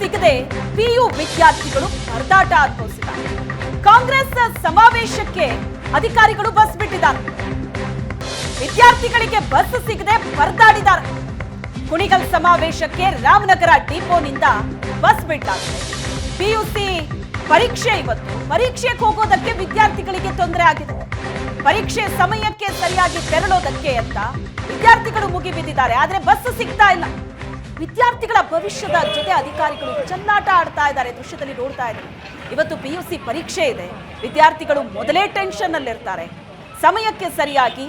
ಸಿಗದೆ ಪಿಯು ವಿದ್ಯಾರ್ಥಿಗಳು ಪರದಾಟ ಅನುಭವಿಸಿದ್ದಾರೆ. ಕಾಂಗ್ರೆಸ್ ಸಮಾವೇಶಕ್ಕೆ ಅಧಿಕಾರಿಗಳು ಬಸ್ ಬಿಟ್ಟಿದ್ದಾರೆ. ವಿದ್ಯಾರ್ಥಿಗಳಿಗೆ ಬಸ್ ಸಿಗದೆ ಪರದಾಡಿದ್ದಾರೆ. ಕುಣಿಗಲ್ ಸಮಾವೇಶಕ್ಕೆ ರಾಮನಗರ ಡಿಪೋನಿಂದ ಬಸ್ ಬಿಟ್ಟಾಗಿದೆ. ಪಿಯುಸಿ ಪರೀಕ್ಷೆ ಇವತ್ತು. ಪರೀಕ್ಷೆಗೆ ಹೋಗೋದಕ್ಕೆ ವಿದ್ಯಾರ್ಥಿಗಳಿಗೆ ತೊಂದರೆ ಆಗಿದೆ. ಪರೀಕ್ಷೆ ಸಮಯಕ್ಕೆ ಸರಿಯಾಗಿ ತೆರಳೋದಕ್ಕೆ ಅಂತ ವಿದ್ಯಾರ್ಥಿಗಳು ಮುಗಿಬಿದ್ದಿದ್ದಾರೆ. ಆದ್ರೆ ಬಸ್ ಸಿಗ್ತಾ ಇಲ್ಲ. ವಿದ್ಯಾರ್ಥಿಗಳ ಭವಿಷ್ಯದ ಜೊತೆ ಅಧಿಕಾರಿಗಳು ಚೆಲ್ಲಾಟ ಆಡ್ತಾ ಇದ್ದಾರೆ. ದೃಶ್ಯದಲ್ಲಿ ನೋಡ್ತಾ ಇದ್ದಾರೆ. ಇವತ್ತು ಪಿಯುಸಿ ಪರೀಕ್ಷೆ ಇದೆ. ವಿದ್ಯಾರ್ಥಿಗಳು ಮೊದಲೇ ಟೆನ್ಷನ್ ಅಲ್ಲಿರ್ತಾರೆ. ಸಮಯಕ್ಕೆ ಸರಿಯಾಗಿ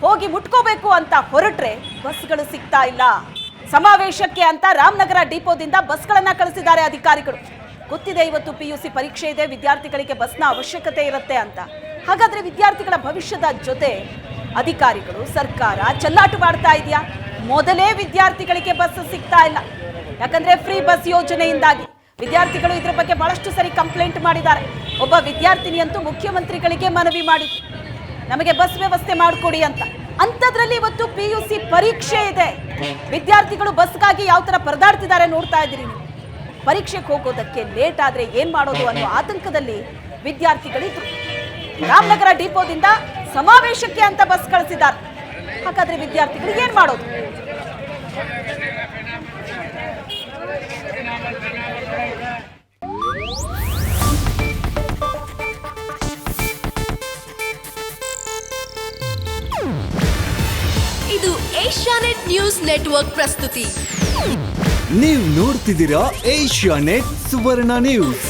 ಹೋಗಿ ಮುಟ್ಕೋಬೇಕು ಅಂತ ಹೊರಟ್ರೆ ಬಸ್ಗಳು ಸಿಗ್ತಾ ಇಲ್ಲ. ಸಮಾವೇಶಕ್ಕೆ ಅಂತ ರಾಮನಗರ ಡಿಪೋದಿಂದ ಬಸ್ಗಳನ್ನ ಕಳಿಸಿದ್ದಾರೆ ಅಧಿಕಾರಿಗಳು. ಗೊತ್ತಿದೆ ಇವತ್ತು ಪಿಯುಸಿ ಪರೀಕ್ಷೆ ಇದೆ, ವಿದ್ಯಾರ್ಥಿಗಳಿಗೆ ಬಸ್ನ ಅವಶ್ಯಕತೆ ಇರುತ್ತೆ ಅಂತ. ಹಾಗಾದ್ರೆ ವಿದ್ಯಾರ್ಥಿಗಳ ಭವಿಷ್ಯದ ಜೊತೆ ಅಧಿಕಾರಿಗಳು, ಸರ್ಕಾರ ಚೆಲ್ಲಾಟ ಮಾಡ್ತಾ ಇದೆಯಾ? ಮೊದಲೇ ವಿದ್ಯಾರ್ಥಿಗಳಿಗೆ ಬಸ್ ಸಿಗ್ತಾ ಇಲ್ಲ. ಯಾಕಂದ್ರೆ ಫ್ರೀ ಬಸ್ ಯೋಜನೆಯಿಂದಾಗಿ ವಿದ್ಯಾರ್ಥಿಗಳು ಇದ್ರ ಬಗ್ಗೆ ಬಹಳಷ್ಟು ಸರಿ ಕಂಪ್ಲೇಂಟ್ ಮಾಡಿದ್ದಾರೆ. ಒಬ್ಬ ವಿದ್ಯಾರ್ಥಿನಿಯಂತೂ ಮುಖ್ಯಮಂತ್ರಿಗಳಿಗೆ ಮನವಿ ಮಾಡಿದ್ರು, ನಮಗೆ ಬಸ್ ವ್ಯವಸ್ಥೆ ಮಾಡಿಕೊಡಿ ಅಂತ. ಅಂಥದ್ರಲ್ಲಿ ಇವತ್ತು ಪಿಯುಸಿ ಪರೀಕ್ಷೆ ಇದೆ. ವಿದ್ಯಾರ್ಥಿಗಳು ಬಸ್ಗಾಗಿ ಯಾವ ತರ ಪರದಾಡ್ತಿದ್ದಾರೆ ನೋಡ್ತಾ ಇದ್ದೀರಿ ನೀವು. ಪರೀಕ್ಷೆಗೆ ಹೋಗೋದಕ್ಕೆ ಲೇಟ್ ಆದ್ರೆ ಏನ್ ಮಾಡೋದು ಅನ್ನೋ ಆತಂಕದಲ್ಲಿ ವಿದ್ಯಾರ್ಥಿಗಳಿದ್ರು. ರಾಮನಗರ ಡಿಪೋದಿಂದ ಸಮಾವೇಶಕ್ಕೆ ಅಂತ ಬಸ್ ಕಳಿಸಿದ್ದಾರೆ. ಹಾಗಾದ್ರೆ ವಿದ್ಯಾರ್ಥಿಗಳು ಏನ್ ಮಾಡೋದು? ಇದು ಏಷ್ಯಾನೆಟ್ ನ್ಯೂಸ್ ನೆಟ್ವರ್ಕ್ ಪ್ರಸ್ತುತಿ. ನೀವು ನೋಡ್ತಿದ್ದೀರಾ ಏಷ್ಯಾನೆಟ್ ಸುವರ್ಣ ನ್ಯೂಸ್.